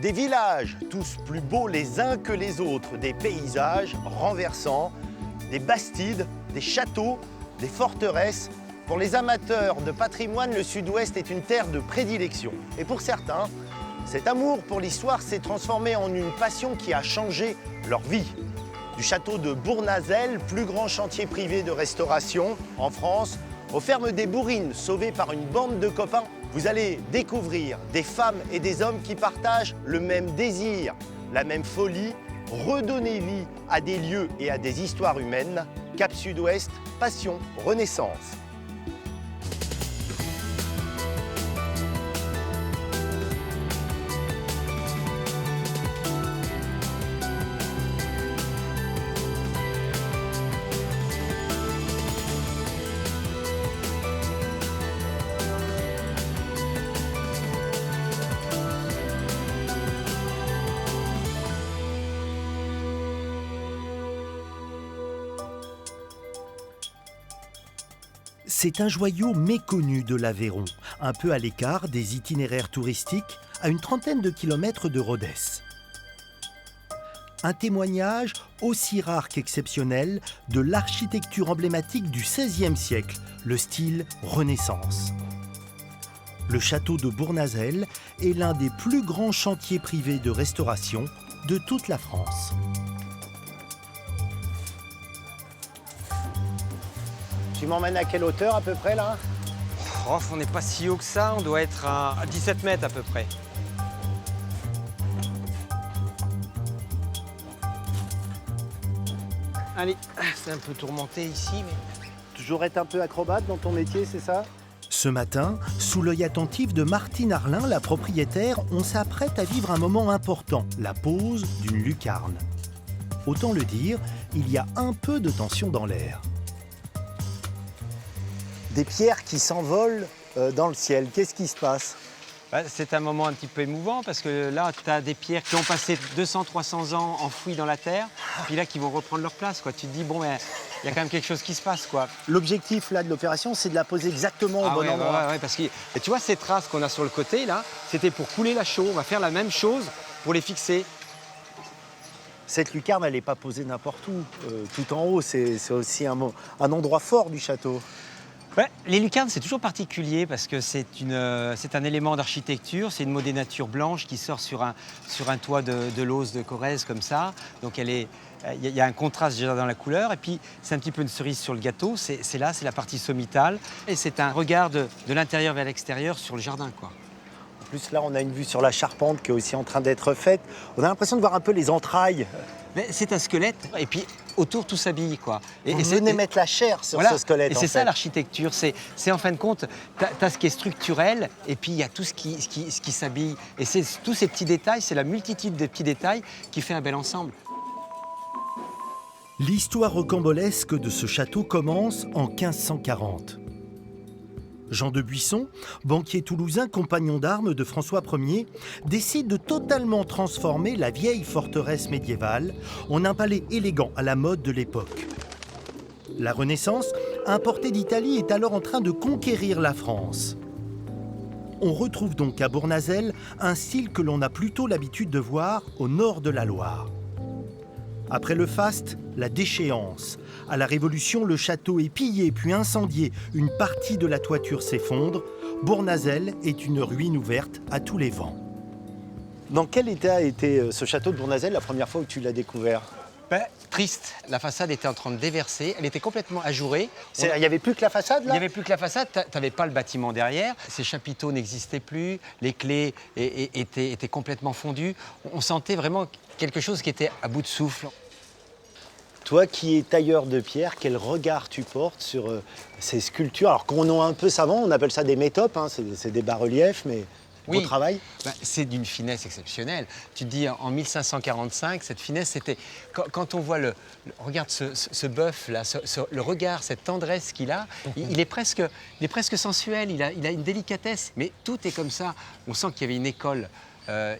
Des villages, tous plus beaux les uns que les autres, des paysages renversants, des bastides, des châteaux, des forteresses. Pour les amateurs de patrimoine, le Sud-Ouest est une terre de prédilection. Et pour certains, cet amour pour l'histoire s'est transformé en une passion qui a changé leur vie. Du château de Bournazel, plus grand chantier privé de restauration en France, aux fermes des Bourrines, sauvées par une bande de copains, vous allez découvrir des femmes et des hommes qui partagent le même désir, la même folie, redonner vie à des lieux et à des histoires humaines. Cap Sud-Ouest, passion, renaissance. C'est un joyau méconnu de l'Aveyron, un peu à l'écart des itinéraires touristiques, à une trentaine de kilomètres de Rodez. Un témoignage aussi rare qu'exceptionnel de l'architecture emblématique du XVIe siècle, le style Renaissance. Le château de Bournazel est l'un des plus grands chantiers privés de restauration de toute la France. Tu m'emmènes à quelle hauteur à peu près là? Oh, on n'est pas si haut que ça, on doit être à 17 mètres à peu près. Allez, c'est un peu tourmenté ici, mais... Toujours être un peu acrobate dans ton métier, c'est ça? Ce matin, sous l'œil attentif de Martine Arlin, la propriétaire, on s'apprête à vivre un moment important, la pose d'une lucarne. Autant le dire, il y a un peu de tension dans l'air. Des pierres qui s'envolent dans le ciel. Qu'est-ce qui se passe? C'est un moment un petit peu émouvant parce que là, tu as des pierres qui ont passé 200-300 ans enfouies dans la terre, puis là, qui vont reprendre leur place, quoi. Tu te dis, bon, ben, il y a quand même quelque chose qui se passe, quoi. L'objectif là de l'opération, c'est de la poser exactement au bon endroit. Ouais, parce que et tu vois, ces traces qu'on a sur le côté, là, c'était pour couler la chaux. On va faire la même chose pour les fixer. Cette lucarne, elle n'est pas posée n'importe où. Tout en haut, c'est aussi un endroit fort du château. Ouais, les lucarnes, c'est toujours particulier parce que c'est un élément d'architecture, c'est une modénature blanche qui sort sur un toit de l'os de Corrèze comme ça. Donc il y a un contraste déjà dans la couleur et puis c'est un petit peu une cerise sur le gâteau, c'est la partie sommitale et c'est un regard de l'intérieur vers l'extérieur sur le jardin, quoi. En plus là, on a une vue sur la charpente qui est aussi en train d'être faite. On a l'impression de voir un peu les entrailles. Mais c'est un squelette et puis autour tout s'habille, quoi. Et venez mettre la chair sur ce squelette. Et c'est ça l'architecture, c'est en fin de compte, tu as ce qui est structurel et puis il y a tout ce qui s'habille. Et c'est tous ces petits détails, c'est la multitude de petits détails qui fait un bel ensemble. L'histoire rocambolesque de ce château commence en 1540. Jean de Buisson, banquier toulousain, compagnon d'armes de François Ier, décide de totalement transformer la vieille forteresse médiévale en un palais élégant à la mode de l'époque. La Renaissance, importée d'Italie, est alors en train de conquérir la France. On retrouve donc à Bournazel un style que l'on a plutôt l'habitude de voir au nord de la Loire. Après le faste, la déchéance. À la Révolution, le château est pillé puis incendié. Une partie de la toiture s'effondre. Bournazel est une ruine ouverte à tous les vents. Dans quel état était ce château de Bournazel la première fois où tu l'as découvert? Triste. La façade était en train de déverser, elle était complètement ajourée. Il n'y avait plus que la façade là? Il n'y avait plus que la façade, tu n'avais pas le bâtiment derrière, ces chapiteaux n'existaient plus, les clés étaient complètement fondues. On sentait vraiment quelque chose qui était à bout de souffle. Toi qui es tailleur de pierre, quel regard tu portes sur ces sculptures? Alors qu'on a un peu savant, on appelle ça des métopes, hein, c'est des bas-reliefs, mais beau travail. C'est d'une finesse exceptionnelle. Tu te dis, en 1545, cette finesse, c'était... Quand on voit regarde ce bœuf, là, le regard, cette tendresse qu'il a, il est presque sensuel, il a une délicatesse, mais tout est comme ça. On sent qu'il y avait une école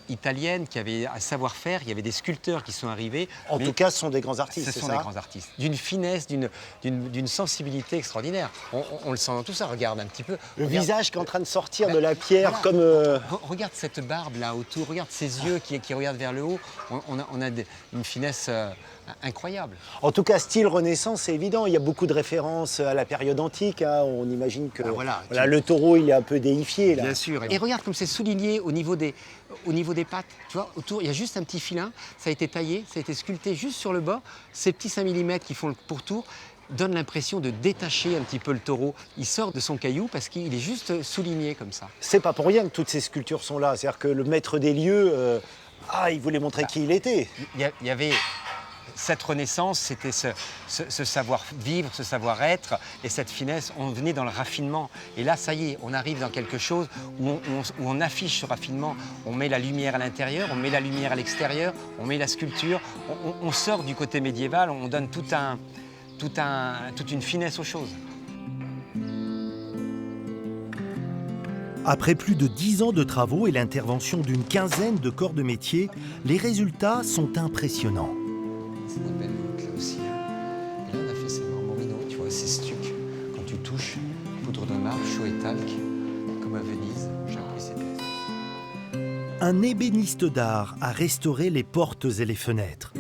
italienne qui avait un savoir-faire. Il y avait des sculpteurs qui sont arrivés. En tout cas, ce sont des grands artistes, Ce c'est sont ça? des grands artistes, d'une finesse, d'une sensibilité extraordinaire. On le sent dans tout ça, regarde un petit peu. Le Regarde. visage qui est en train de sortir de la pierre Voilà. comme... Regarde cette barbe là autour, regarde ces yeux qui regardent vers le haut. On a une finesse incroyable. En tout cas, style Renaissance, c'est évident. Il y a beaucoup de références à la période antique, hein. On imagine que voilà. le taureau, il est un peu déifié, là. Bien sûr. Et regarde comme c'est souligné au niveau des pattes. Tu vois, autour, il y a juste un petit filin. Ça a été taillé, ça a été sculpté juste sur le bas. Ces petits 5 mm qui font le pourtour donnent l'impression de détacher un petit peu le taureau. Il sort de son caillou parce qu'il est juste souligné comme ça. C'est pas pour rien que toutes ces sculptures sont là. C'est-à-dire que le maître des lieux, il voulait montrer qui il était. Il y avait cette renaissance, c'était ce savoir-vivre, ce savoir-être et cette finesse. On venait dans le raffinement. Et là, ça y est, on arrive dans quelque chose où on affiche ce raffinement. On met la lumière à l'intérieur, on met la lumière à l'extérieur, on met la sculpture. On sort du côté médiéval, on donne toute une finesse aux choses. Après plus de 10 ans de travaux et l'intervention d'une quinzaine de corps de métier, les résultats sont impressionnants. C'est une belle voûte là aussi. Et là, on a fait ces marmorinos, tu vois, ces stucs. Quand tu touches, poudre de marbre, chaud et talc, comme à Venise. J'ai appris ces pièces. Un ébéniste d'art a restauré les portes et les fenêtres.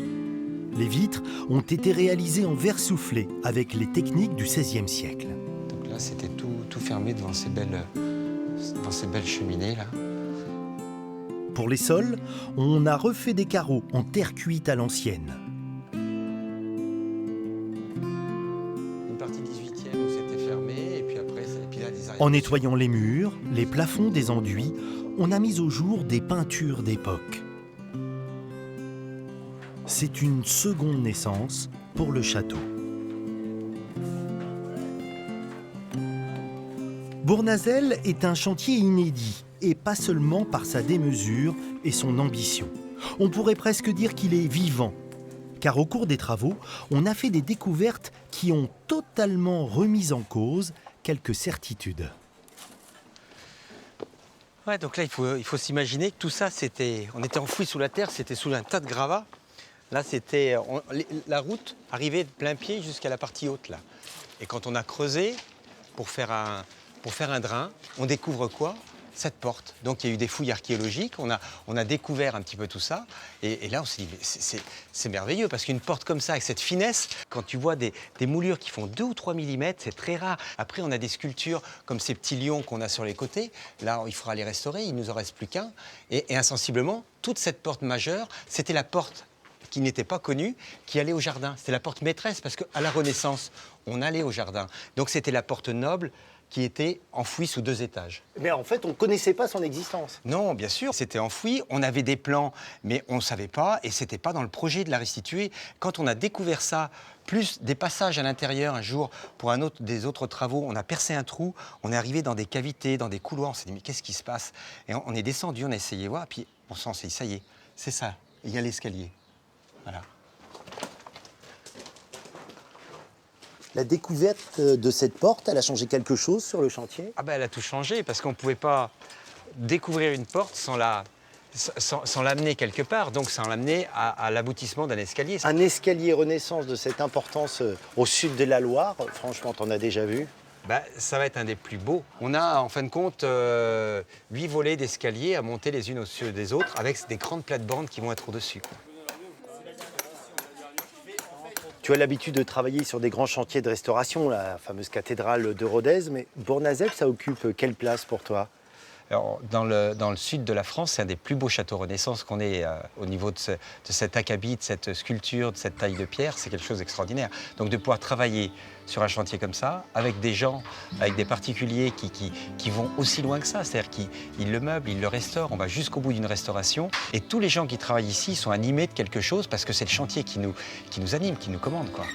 Les vitres ont été réalisées en verre soufflé avec les techniques du XVIe siècle. Donc là, c'était tout fermé devant ces belles cheminées là. Pour les sols, on a refait des carreaux en terre cuite à l'ancienne. Une partie 18e où c'était fermé, et puis après, là, des arrières. En nettoyant les murs, les plafonds des enduits, on a mis au jour des peintures d'époque. C'est une seconde naissance pour le château. Bournazel est un chantier inédit, et pas seulement par sa démesure et son ambition. On pourrait presque dire qu'il est vivant, car au cours des travaux, on a fait des découvertes qui ont totalement remis en cause quelques certitudes. Ouais, donc là, il faut s'imaginer que tout ça, on était enfoui sous la terre, c'était sous un tas de gravats. Là, la route arrivait de plein pied jusqu'à la partie haute, là. Et quand on a creusé pour faire un drain, on découvre quoi? Cette porte. Donc il y a eu des fouilles archéologiques, on a découvert un petit peu tout ça. Et là, on s'est dit, mais c'est merveilleux, parce qu'une porte comme ça, avec cette finesse, quand tu vois des moulures qui font 2 ou 3 mm, c'est très rare. Après, on a des sculptures comme ces petits lions qu'on a sur les côtés. Là, il faudra les restaurer, il ne nous en reste plus qu'un. Et insensiblement, toute cette porte majeure, c'était la porte qui n'était pas connue, qui allait au jardin. C'était la porte maîtresse, parce qu'à la Renaissance, on allait au jardin. Donc c'était la porte noble qui était enfouie sous 2 étages. Mais en fait, on ne connaissait pas son existence. Non, bien sûr, c'était enfoui. On avait des plans, mais on ne savait pas, et c'était pas dans le projet de la restituer. Quand on a découvert ça, plus des passages à l'intérieur, un jour, pour des autres travaux, on a percé un trou, on est arrivé dans des cavités, dans des couloirs, on s'est dit, mais qu'est-ce qui se passe? Et on est descendu, on a essayé de voir, puis on s'en dit, ça y est, c'est ça, il y a l'escalier. Voilà. La découverte de cette porte, elle a changé quelque chose sur le chantier? Ah ben, elle a tout changé, parce qu'on ne pouvait pas découvrir une porte sans l'amener quelque part, donc sans l'amener à l'aboutissement d'un escalier. Un escalier Renaissance de cette importance au sud de la Loire, franchement, t'en as déjà vu? Ben, ça va être un des plus beaux. On a, en fin de compte, 8 volets d'escalier à monter les unes au-dessus des autres, avec des grandes plates-bandes qui vont être au-dessus, quoi. Tu as l'habitude de travailler sur des grands chantiers de restauration, la fameuse cathédrale de Rodez, mais Bournazel, ça occupe quelle place pour toi? Alors, dans le sud de la France, c'est un des plus beaux châteaux Renaissance qu'on ait au niveau de cet acabit, de cette sculpture, de cette taille de pierre. C'est quelque chose d'extraordinaire. Donc de pouvoir travailler sur un chantier comme ça, avec des gens, avec des particuliers qui vont aussi loin que ça. C'est-à-dire qu'ils le meublent, ils le restaurent, on va jusqu'au bout d'une restauration. Et tous les gens qui travaillent ici sont animés de quelque chose parce que c'est le chantier qui nous anime, qui nous commande, quoi.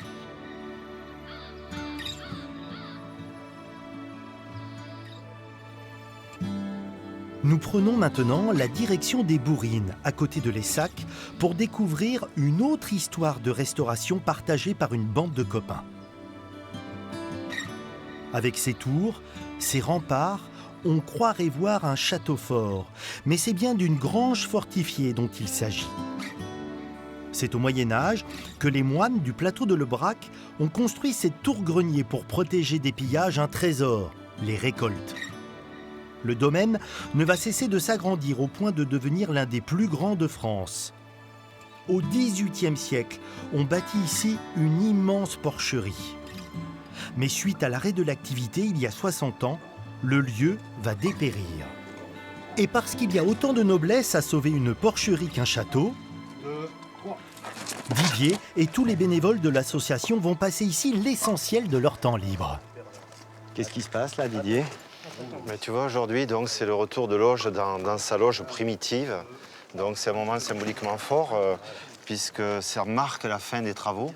Nous prenons maintenant la direction des Bourrines, à côté de l'Essac, pour découvrir une autre histoire de restauration partagée par une bande de copains. Avec ses tours, ses remparts, on croirait voir un château fort, mais c'est bien d'une grange fortifiée dont il s'agit. C'est au Moyen-Âge que les moines du plateau de Lebrac ont construit cette tour-grenier pour protéger des pillages un trésor, les récoltes. Le domaine ne va cesser de s'agrandir au point de devenir l'un des plus grands de France. Au XVIIIe siècle, on bâtit ici une immense porcherie. Mais suite à l'arrêt de l'activité il y a 60 ans, le lieu va dépérir. Et parce qu'il y a autant de noblesse à sauver une porcherie qu'un château, Didier et tous les bénévoles de l'association vont passer ici l'essentiel de leur temps libre. Qu'est-ce qui se passe là, Didier? Mais tu vois, aujourd'hui, donc, c'est le retour de l'auge dans sa loge primitive. Donc c'est un moment symboliquement fort, puisque ça marque la fin des travaux,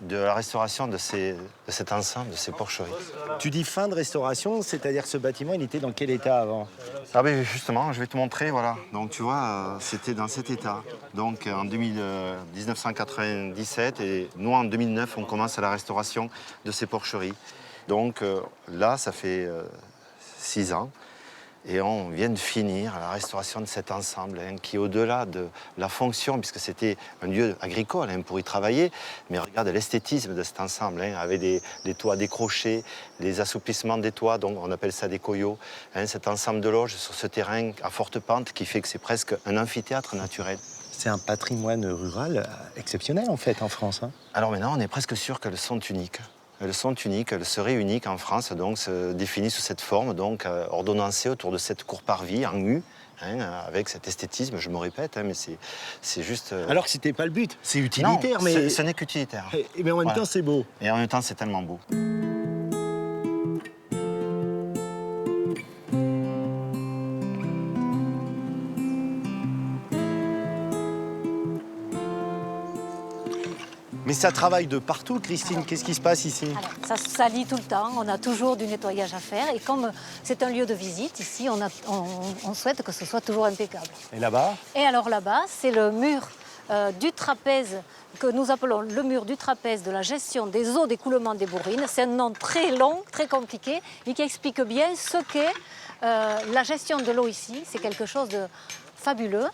de la restauration de cet ensemble, de ces porcheries. Tu dis fin de restauration, c'est-à-dire que ce bâtiment, il était dans quel état avant? Ah ben justement, je vais te montrer, voilà. Donc tu vois, c'était dans cet état. Donc en 1997 et nous en 2009, on commence à la restauration de ces porcheries. Donc là, ça fait 6 ans. Et on vient de finir la restauration de cet ensemble qui est au-delà de la fonction, puisque c'était un lieu agricole pour y travailler. Mais regarde l'esthétisme de cet ensemble, avec des toits décrochés, les assouplissements des toits, donc on appelle ça des coyots. Cet ensemble de loges sur ce terrain à forte pente qui fait que c'est presque un amphithéâtre naturel. C'est un patrimoine rural exceptionnel en fait en France. Alors maintenant, on est presque sûr qu'elles sont uniques. Elles sont uniques, elles seraient uniques en France, donc se définies sous cette forme, donc ordonnancées autour de cette cour-parvis en U, avec cet esthétisme, je me répète, mais c'est juste... Alors que c'était pas le but, c'est utilitaire, non, mais... ce n'est qu'utilitaire. Mais en même temps, c'est beau. Et en même temps, c'est tellement beau. Mais ça travaille de partout, Christine. Qu'est-ce qui se passe ici? Alors, ça se salit tout le temps, on a toujours du nettoyage à faire. Et comme c'est un lieu de visite, ici, on souhaite que ce soit toujours impeccable. Et là-bas? Et alors là-bas, c'est le mur du trapèze, que nous appelons le mur du trapèze de la gestion des eaux d'écoulement des bourrines. C'est un nom très long, très compliqué, mais qui explique bien ce qu'est la gestion de l'eau ici. C'est quelque chose de fabuleux.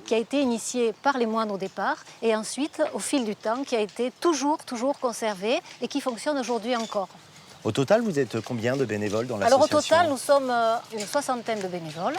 Qui a été initié par les moines au départ et ensuite, au fil du temps, qui a été toujours conservé et qui fonctionne aujourd'hui encore. Au total, vous êtes combien de bénévoles dans l'association? Alors au total, nous sommes une 60aine de bénévoles,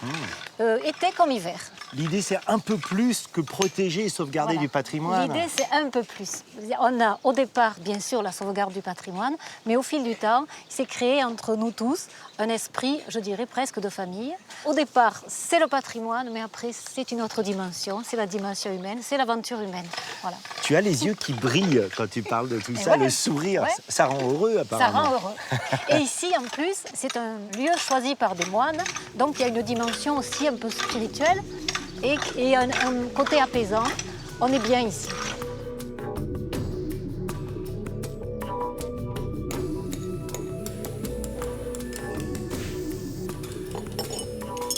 été comme hiver. L'idée, c'est un peu plus que protéger et sauvegarder du patrimoine. L'idée, c'est un peu plus. On a au départ, bien sûr, la sauvegarde du patrimoine, mais au fil du temps, il s'est créé entre nous tous un esprit, je dirais, presque de famille. Au départ, c'est le patrimoine, mais après, c'est une autre dimension. C'est la dimension humaine, c'est l'aventure humaine. Voilà. Tu as les yeux qui brillent quand tu parles de tout ça, ouais, le sourire, ouais. Ça rend heureux apparemment. Ça rend heureux. Et ici, en plus, c'est un lieu choisi par des moines, donc il y a une dimension aussi un peu spirituelle et un côté apaisant. On est bien ici.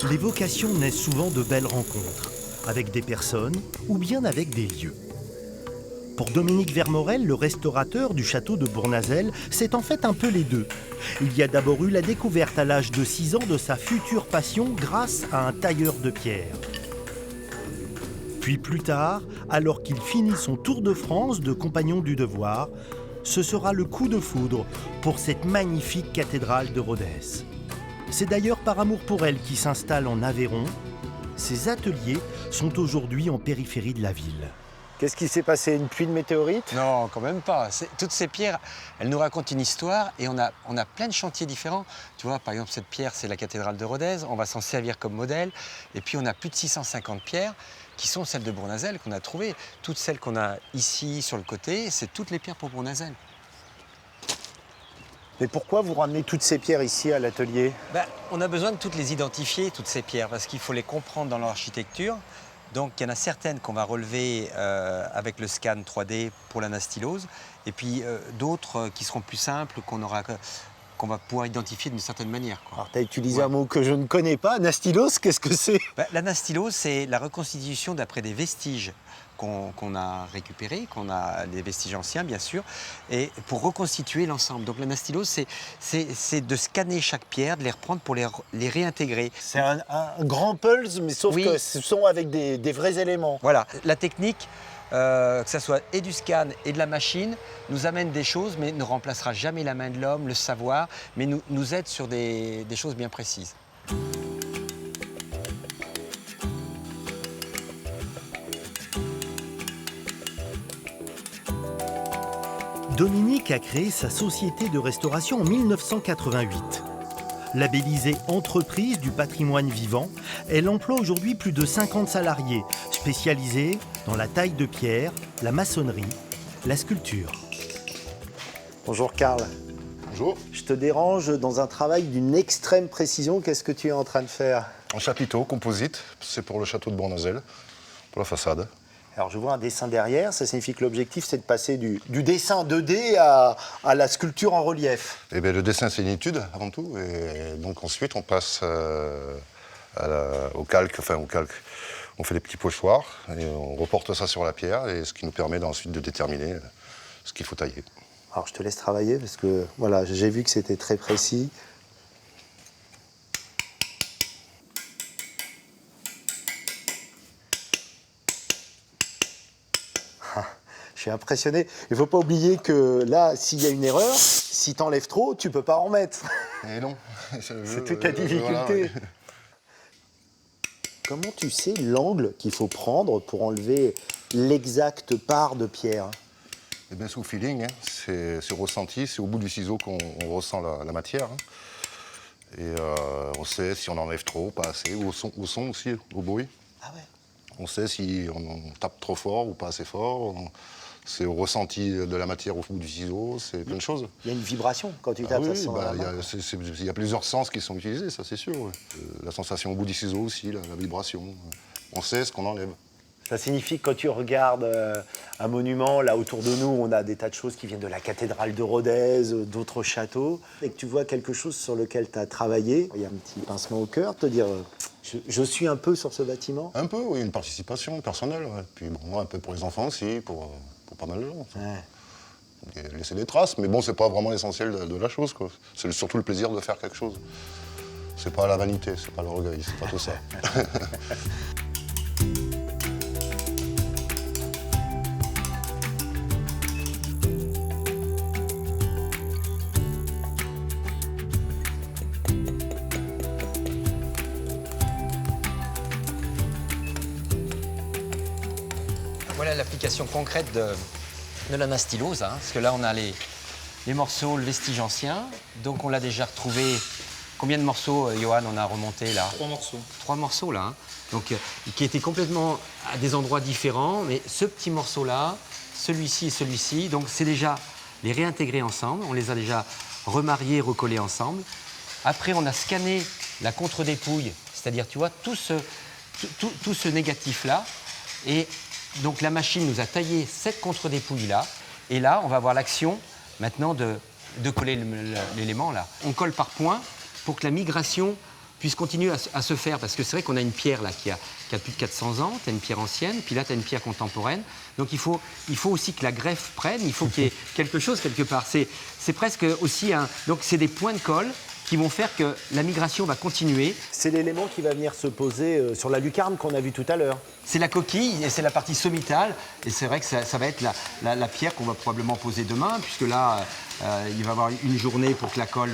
Les vocations naissent souvent de belles rencontres, avec des personnes ou bien avec des lieux. Pour Dominique Vermorel, le restaurateur du château de Bournazel, c'est en fait un peu les deux. Il y a d'abord eu la découverte à l'âge de 6 ans de sa future passion grâce à un tailleur de pierre. Puis plus tard, alors qu'il finit son tour de France de compagnon du devoir, ce sera le coup de foudre pour cette magnifique cathédrale de Rodez. C'est d'ailleurs par amour pour elle qu'il s'installe en Aveyron. Ses ateliers sont aujourd'hui en périphérie de la ville. Qu'est-ce qui s'est passé? Une pluie de météorites? Non, quand même pas. Toutes ces pierres, elles nous racontent une histoire et on a plein de chantiers différents. Tu vois, par exemple, cette pierre, c'est la cathédrale de Rodez. On va s'en servir comme modèle. Et puis, on a plus de 650 pierres qui sont celles de Bournazel qu'on a trouvées. Toutes celles qu'on a ici, sur le côté, c'est toutes les pierres pour Bournazel. Mais pourquoi vous ramenez toutes ces pierres ici à l'atelier? On a besoin de toutes les identifier, toutes ces pierres, parce qu'il faut les comprendre dans leur architecture. Donc, il y en a certaines qu'on va relever avec le scan 3D pour l'anastylose, et puis d'autres qui seront plus simples, qu'on va pouvoir identifier d'une certaine manière, quoi. Alors, tu as utilisé un mot que je ne connais pas, anastylose, qu'est-ce que c'est? L'anastylose, c'est la reconstitution d'après des vestiges qu'on a récupérés, qu'on a des vestiges anciens bien sûr, et pour reconstituer l'ensemble. Donc l'anastylose, c'est de scanner chaque pierre, de les reprendre pour les réintégrer. C'est un grand pulse, mais sauf Oui. que ce sont avec des vrais éléments. Voilà, la technique, que ce soit et du scan et de la machine, nous amène des choses, mais ne remplacera jamais la main de l'homme, le savoir, mais nous aide sur des choses bien précises. Dominique a créé sa société de restauration en 1988. Labellisée entreprise du patrimoine vivant, elle emploie aujourd'hui plus de 50 salariés, spécialisés dans la taille de pierre, la maçonnerie, la sculpture. Bonjour Karl. Bonjour. Je te dérange dans un travail d'une extrême précision. Qu'est-ce que tu es en train de faire? Un chapiteau composite, c'est pour le château de Bournazel, pour la façade. Alors je vois un dessin derrière, ça signifie que l'objectif c'est de passer du dessin 2D à la sculpture en relief. Et bien, le dessin, c'est une étude avant tout, et donc ensuite on passe au calque, On fait des petits pochoirs et on reporte ça sur la pierre, et ce qui nous permet ensuite de déterminer ce qu'il faut tailler. Alors je te laisse travailler parce que voilà, j'ai vu que c'était très précis. Je suis impressionné. Il ne faut pas oublier que là, s'il y a une erreur, si tu enlèves trop, tu ne peux pas en remettre. Et non. C'est toute la difficulté. Voilà, ouais. Comment tu sais l'angle qu'il faut prendre pour enlever l'exacte part de pierre? Eh bien, c'est au feeling, hein. C'est ressenti, c'est au bout du ciseau qu'on ressent la matière. Hein. Et on sait si on enlève trop, pas assez, ou au son aussi, au bruit. Ah ouais. On sait si on tape trop fort ou pas assez fort. C'est au ressenti de la matière au bout du ciseau, c'est plein de choses. Il y a une vibration quand tu Ah tapes, ça oui, sent la main. il y a plusieurs sens qui sont utilisés, ça c'est sûr. Ouais. La sensation au bout du ciseau aussi, la vibration. On sait ce qu'on enlève. Ça signifie que quand tu regardes un monument, là autour de nous, on a des tas de choses qui viennent de la cathédrale de Rodez, d'autres châteaux, et que tu vois quelque chose sur lequel tu as travaillé, il y a un petit pincement au cœur, te dire je suis un peu sur ce bâtiment. Un peu, oui, une participation personnelle. Ouais. Puis bon, un peu pour les enfants aussi, pour pas mal de gens. Ouais. Et laisser des traces, mais bon, c'est pas vraiment l'essentiel de la chose, quoi. C'est surtout le plaisir de faire quelque chose. C'est pas la vanité, c'est pas l'orgueil, c'est pas tout ça. Voilà l'application concrète de l'anastylose, hein, parce que là on a les morceaux, le vestige ancien, donc on l'a déjà retrouvé. Combien de morceaux, Johan, on a remonté là? 3 morceaux. 3 morceaux là, hein. Donc, qui étaient complètement à des endroits différents, mais ce petit morceau-là, celui-ci et celui-ci, donc c'est déjà les réintégrer ensemble, on les a déjà remariés, recollés ensemble. Après, on a scanné la contre-dépouille, c'est-à-dire, tu vois, tout ce négatif-là, et donc la machine nous a taillé cette contre-dépouille-là, et là, on va avoir l'action maintenant de coller l'élément là. On colle par points pour que la migration puisse continuer à se faire, parce que c'est vrai qu'on a une pierre là qui a plus de 400 ans, tu as une pierre ancienne, puis là tu as une pierre contemporaine, donc il faut aussi que la greffe prenne, il faut qu'il y ait quelque chose quelque part. C'est presque aussi donc c'est des points de colle qui vont faire que la migration va continuer. C'est l'élément qui va venir se poser sur la lucarne qu'on a vue tout à l'heure. C'est la coquille et c'est la partie sommitale, et c'est vrai que ça va être la pierre qu'on va probablement poser demain, puisque là il va y avoir une journée pour que la colle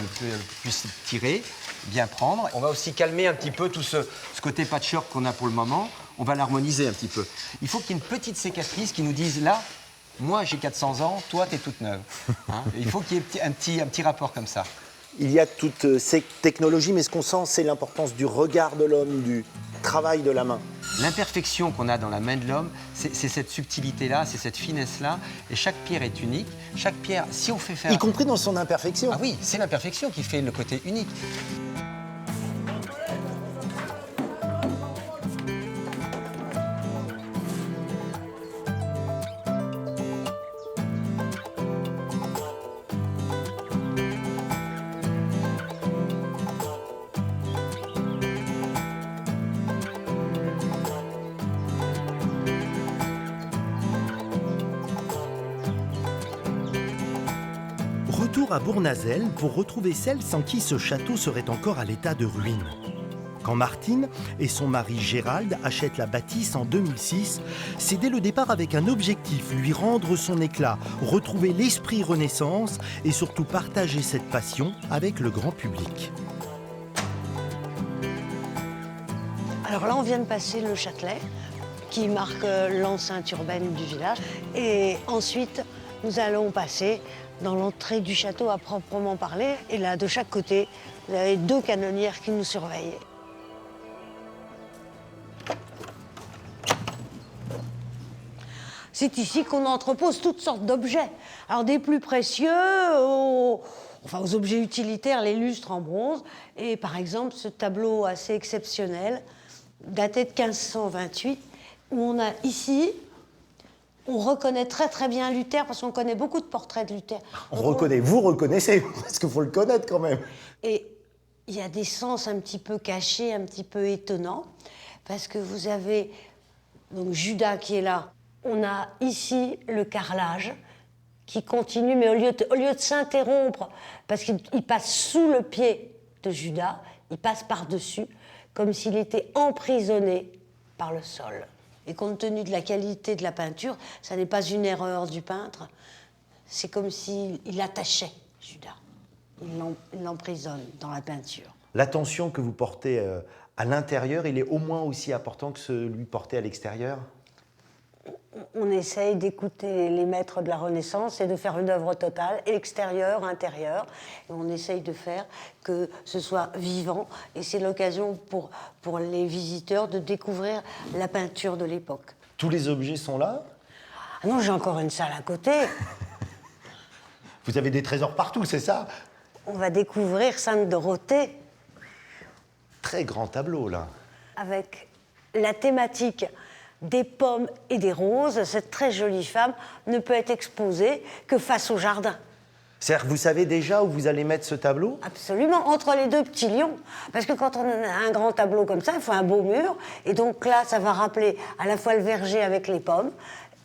puisse tirer, bien prendre. On va aussi calmer un petit peu tout ce côté patchwork qu'on a pour le moment, on va l'harmoniser un petit peu. Il faut qu'il y ait une petite cicatrice qui nous dise là, moi j'ai 400 ans, toi t'es toute neuve. Hein, il faut qu'il y ait un petit rapport comme ça. Il y a toutes ces technologies, mais ce qu'on sent, c'est l'importance du regard de l'homme, du travail de la main. L'imperfection qu'on a dans la main de l'homme, c'est cette subtilité-là, c'est cette finesse-là, et chaque pierre est unique. Chaque pierre, si on fait faire... Y compris dans son imperfection. Ah oui, c'est l'imperfection qui fait le côté unique. à Bournazel pour retrouver celle sans qui ce château serait encore à l'état de ruine. Quand Martine et son mari Gérald achètent la bâtisse en 2006, c'est dès le départ avec un objectif, lui rendre son éclat, retrouver l'esprit Renaissance et surtout partager cette passion avec le grand public. Alors là, on vient de passer le Châtelet, qui marque l'enceinte urbaine du village. Et ensuite, nous allons passer dans l'entrée du château à proprement parler. Et là, de chaque côté, vous avez 2 canonnières qui nous surveillent. C'est ici qu'on entrepose toutes sortes d'objets. Alors des plus précieux aux objets utilitaires, les lustres en bronze. Et par exemple, ce tableau assez exceptionnel, daté de 1528, où on a ici, on reconnaît très bien Luther, parce qu'on connaît beaucoup de portraits de Luther. Vous reconnaissez, parce qu'il faut le connaître quand même. Et il y a des sens un petit peu cachés, un petit peu étonnants, parce que vous avez donc Judas qui est là. On a ici le carrelage qui continue, mais au lieu de s'interrompre, parce qu'il passe sous le pied de Judas, il passe par-dessus, comme s'il était emprisonné par le sol. Et compte tenu de la qualité de la peinture, ça n'est pas une erreur du peintre, c'est comme s'il attachait Judas. Il l'emprisonne dans la peinture. L'attention que vous portez à l'intérieur, il est au moins aussi important que celui porté à l'extérieur? On essaye d'écouter les maîtres de la Renaissance et de faire une œuvre totale, extérieure, intérieure. Et on essaye de faire que ce soit vivant. Et c'est l'occasion pour les visiteurs de découvrir la peinture de l'époque. Tous les objets sont là? Ah non, j'ai encore une salle à côté. Vous avez des trésors partout, c'est ça? On va découvrir Sainte Dorothée. Très grand tableau, là. Avec la thématique des pommes et des roses, cette très jolie femme ne peut être exposée que face au jardin. C'est-à-dire que vous savez déjà où vous allez mettre ce tableau? Absolument, entre les 2 petits lions. Parce que quand on a un grand tableau comme ça, il faut un beau mur. Et donc là, ça va rappeler à la fois le verger avec les pommes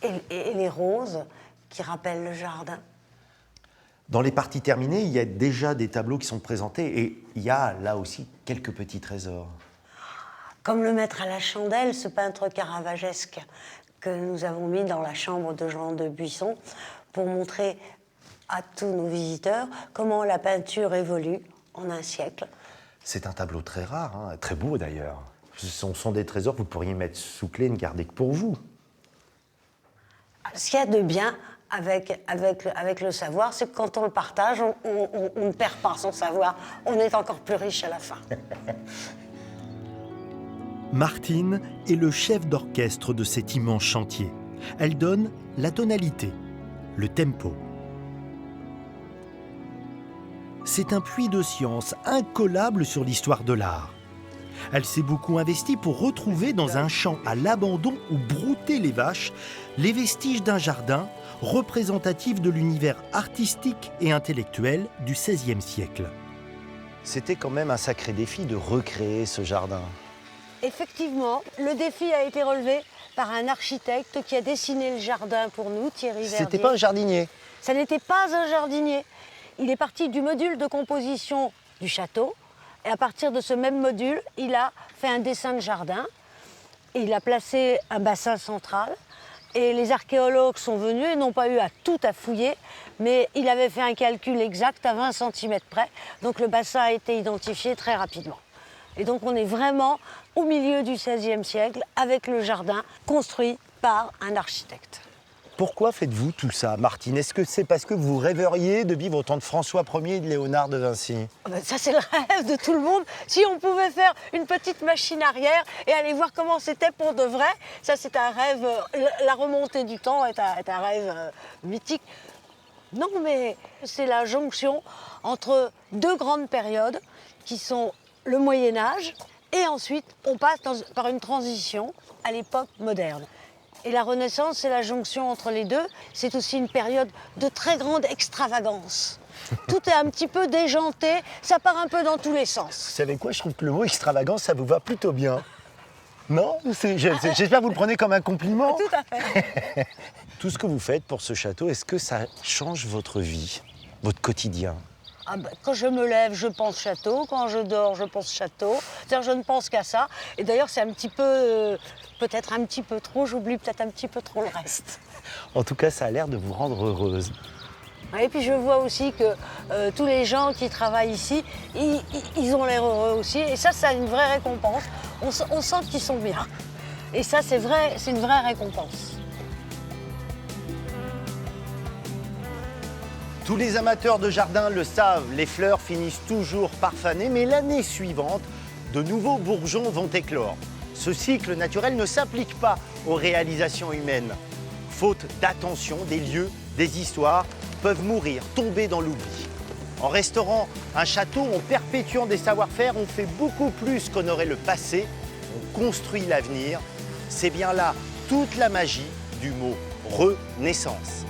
et les roses qui rappellent le jardin. Dans les parties terminées, il y a déjà des tableaux qui sont présentés et il y a là aussi quelques petits trésors. Comme le maître à la chandelle, ce peintre caravagesque que nous avons mis dans la chambre de Jean de Buisson pour montrer à tous nos visiteurs comment la peinture évolue en un siècle. C'est un tableau très rare, hein, très beau d'ailleurs. Ce sont des trésors que vous pourriez mettre sous clé et ne garder que pour vous. Ce qu'il y a de bien avec le savoir, c'est que quand on le partage, on ne perd pas son savoir. On est encore plus riche à la fin. Martine est le chef d'orchestre de cet immense chantier. Elle donne la tonalité, le tempo. C'est un puits de science incollable sur l'histoire de l'art. Elle s'est beaucoup investie pour retrouver dans un champ à l'abandon où broutaient les vaches les vestiges d'un jardin représentatif de l'univers artistique et intellectuel du XVIe siècle. C'était quand même un sacré défi de recréer ce jardin. Effectivement, le défi a été relevé par un architecte qui a dessiné le jardin pour nous, Thierry Verdier. C'était pas un jardinier? Ça n'était pas un jardinier. Il est parti du module de composition du château. Et à partir de ce même module, il a fait un dessin de jardin. Et il a placé un bassin central. Et les archéologues sont venus et n'ont pas eu à tout à fouiller. Mais il avait fait un calcul exact à 20 cm près. Donc le bassin a été identifié très rapidement. Et donc on est vraiment au milieu du XVIe siècle avec le jardin construit par un architecte. Pourquoi faites-vous tout ça, Martine? Est-ce que c'est parce que vous rêveriez de vivre au temps de François Ier et de Léonard de Vinci? Ça c'est le rêve de tout le monde. Si on pouvait faire une petite machine arrière et aller voir comment c'était pour de vrai, ça c'est un rêve, la remontée du temps est un rêve mythique. Non mais c'est la jonction entre 2 grandes périodes qui sont le Moyen-Âge, et ensuite on passe par une transition à l'époque moderne. Et la Renaissance, c'est la jonction entre les deux. C'est aussi une période de très grande extravagance. Tout est un petit peu déjanté, ça part un peu dans tous les sens. Vous savez quoi, je trouve que le mot extravagance, ça vous va plutôt bien. Non? J'espère que vous le prenez comme un compliment. Tout à fait. Tout ce que vous faites pour ce château, est-ce que ça change votre vie? votre quotidien? Ah ben, quand je me lève, je pense château. Quand je dors, je pense château. C'est-à-dire, je ne pense qu'à ça. Et d'ailleurs, c'est un petit peu, peut-être un petit peu trop. J'oublie peut-être un petit peu trop le reste. En tout cas, ça a l'air de vous rendre heureuse. Et puis, je vois aussi que tous les gens qui travaillent ici, ils ont l'air heureux aussi. Et ça, c'est une vraie récompense. On sent qu'ils sont bien. Et ça, c'est vrai, c'est une vraie récompense. Tous les amateurs de jardin le savent, les fleurs finissent toujours par faner, mais l'année suivante, de nouveaux bourgeons vont éclore. Ce cycle naturel ne s'applique pas aux réalisations humaines. Faute d'attention, des lieux, des histoires peuvent mourir, tomber dans l'oubli. En restaurant un château, en perpétuant des savoir-faire, on fait beaucoup plus qu'honorer le passé, on construit l'avenir. C'est bien là toute la magie du mot renaissance.